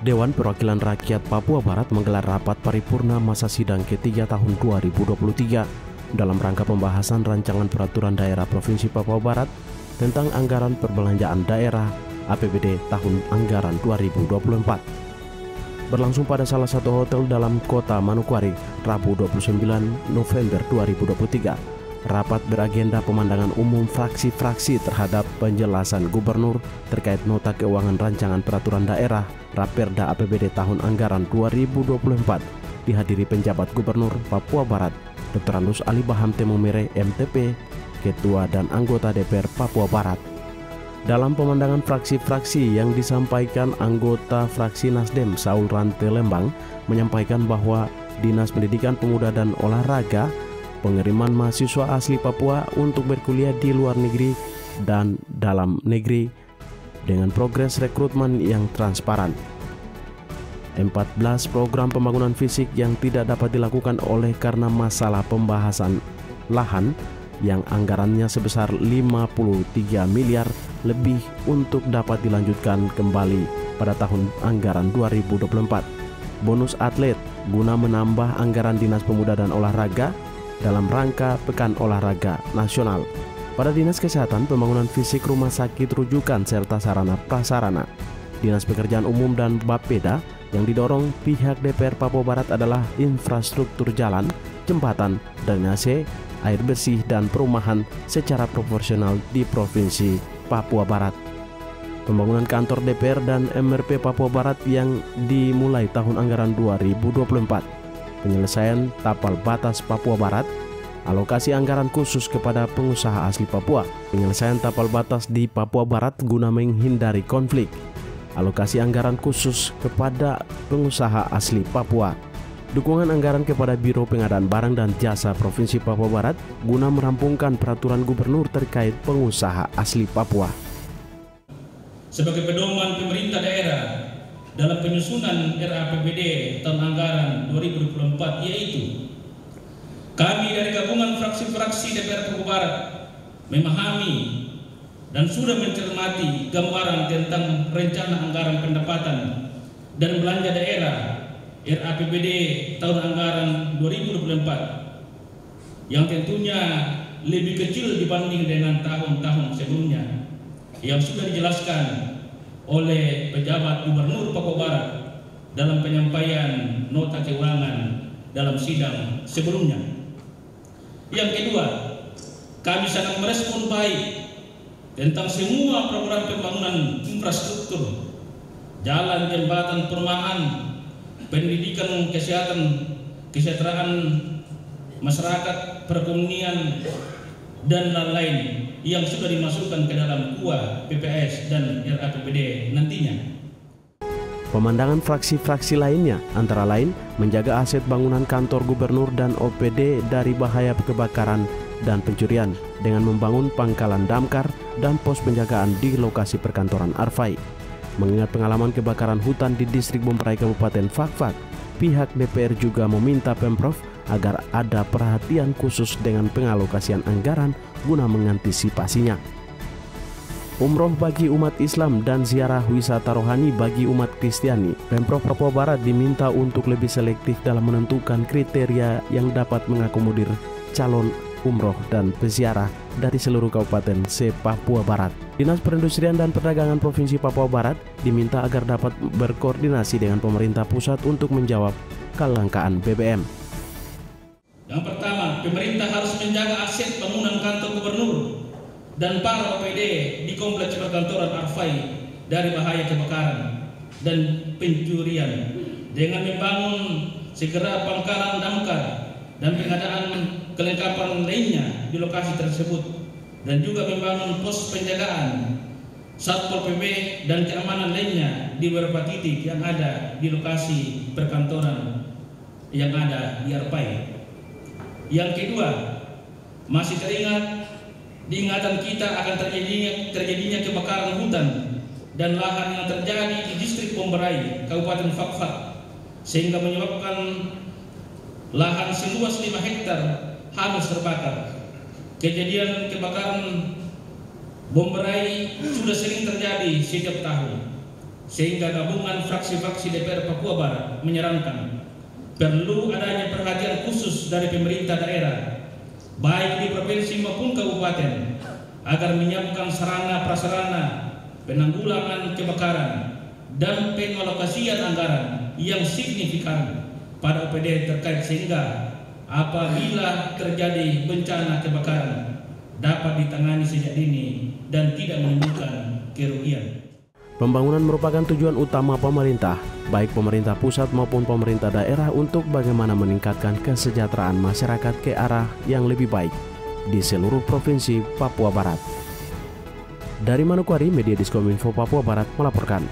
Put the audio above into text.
Dewan Perwakilan Rakyat Papua Barat menggelar rapat paripurna masa sidang ketiga tahun 2023 dalam rangka pembahasan rancangan peraturan daerah Provinsi Papua Barat tentang anggaran perbelanjaan daerah APBD tahun anggaran 2024. Berlangsung pada salah satu hotel dalam kota Manokwari, Rabu 29 November 2023. Rapat beragenda pemandangan umum fraksi-fraksi terhadap penjelasan gubernur terkait nota keuangan rancangan peraturan daerah Raperda APBD tahun anggaran 2024 dihadiri penjabat Gubernur Papua Barat Dr. Andus Ali Baham Temomere MTP, Ketua dan anggota DPR Papua Barat. Dalam pemandangan fraksi-fraksi yang disampaikan, anggota fraksi Nasdem Saul Rante Lembang menyampaikan bahwa Dinas Pendidikan Pemuda dan Olahraga pengiriman mahasiswa asli Papua untuk berkuliah di luar negeri dan dalam negeri dengan progres rekrutmen yang transparan. 14 program pembangunan fisik yang tidak dapat dilakukan oleh karena masalah pembahasan lahan yang anggarannya sebesar 53 miliar lebih untuk dapat dilanjutkan kembali pada tahun anggaran 2024. Bonus atlet guna menambah anggaran Dinas Pemuda dan Olahraga dalam rangka Pekan Olahraga Nasional. Pada Dinas Kesehatan, pembangunan fisik rumah sakit rujukan serta sarana prasarana. Dinas Pekerjaan Umum dan Bapeda yang didorong pihak DPR Papua Barat adalah infrastruktur jalan, jembatan, drainase, air bersih dan perumahan secara proporsional di Provinsi Papua Barat. Pembangunan kantor DPR dan MRP Papua Barat yang dimulai tahun anggaran 2024. Penyelesaian tapal batas Papua Barat, alokasi anggaran khusus kepada pengusaha asli Papua, penyelesaian tapal batas di Papua Barat guna menghindari konflik, alokasi anggaran khusus kepada pengusaha asli Papua, dukungan anggaran kepada Biro Pengadaan Barang dan Jasa Provinsi Papua Barat guna merampungkan peraturan gubernur terkait pengusaha asli Papua. Sebagai pedoman pemerintah daerah dalam penyusunan RAPBD tahun anggaran 2024, yaitu kami dari gabungan fraksi-fraksi DPR Papua Barat memahami dan sudah mencermati gambaran tentang rencana anggaran pendapatan dan belanja daerah RAPBD tahun anggaran 2024 yang tentunya lebih kecil dibanding dengan tahun-tahun sebelumnya yang sudah dijelaskan oleh pejabat Gubernur Papua Barat dalam penyampaian nota keuangan dalam sidang sebelumnya. Yang kedua, kami sangat merespon baik tentang semua program pembangunan infrastruktur, jalan, jembatan, perumahan, pendidikan, kesehatan, kesejahteraan masyarakat, perekonomian, dan lain-lain yang sudah dimasukkan ke dalam KUA, PPS, dan RAPBD nantinya. Pemandangan fraksi-fraksi lainnya antara lain menjaga aset bangunan kantor gubernur dan OPD dari bahaya kebakaran dan pencurian dengan membangun pangkalan damkar dan pos penjagaan di lokasi perkantoran Arfai. Mengingat pengalaman kebakaran hutan di distrik Bomberai Kabupaten Fakfak, pihak DPR juga meminta Pemprov agar ada perhatian khusus dengan pengalokasian anggaran guna mengantisipasinya. Umroh bagi umat Islam dan ziarah wisata rohani bagi umat Kristiani, Pemprov Papua Barat diminta untuk lebih selektif dalam menentukan kriteria yang dapat mengakomodir calon umroh dan peziarah dari seluruh kabupaten se-Papua Barat. Dinas Perindustrian dan Perdagangan Provinsi Papua Barat diminta agar dapat berkoordinasi dengan pemerintah pusat untuk menjawab kelangkaan BBM. Yang pertama, pemerintah harus menjaga aset bangunan kantor gubernur dan para OPD di kompleks perkantoran Arfai dari bahaya kebakaran dan pencurian dengan membangun segera pangkalan damkar dan pengadaan kelengkapan lainnya di lokasi tersebut, dan juga membangun pos penjagaan Satpol PP dan keamanan lainnya di beberapa titik yang ada di lokasi perkantoran yang ada di Arfai. Yang kedua, masih teringat diingatan kita akan terjadinya kebakaran hutan dan lahan yang terjadi di distrik Bomberai Kabupaten Fakfak sehingga menyebabkan lahan seluas 5 hektar hangus terbakar. Kejadian kebakaran Bomberai sudah sering terjadi setiap tahun. sehingga gabungan fraksi-fraksi DPR Papua Barat menyarankan perlu adanya perhatian khusus dari pemerintah daerah, baik di provinsi maupun kabupaten, agar menyiapkan sarana prasarana penanggulangan kebakaran dan pengalokasian anggaran yang signifikan pada OPD terkait, sehingga apabila terjadi bencana kebakaran dapat ditangani sejak dini dan tidak menimbulkan kerugian. Pembangunan merupakan tujuan utama pemerintah, baik pemerintah pusat maupun pemerintah daerah, untuk bagaimana meningkatkan kesejahteraan masyarakat ke arah yang lebih baik di seluruh provinsi Papua Barat. Dari Manokwari, Media Diskominfo Papua Barat melaporkan.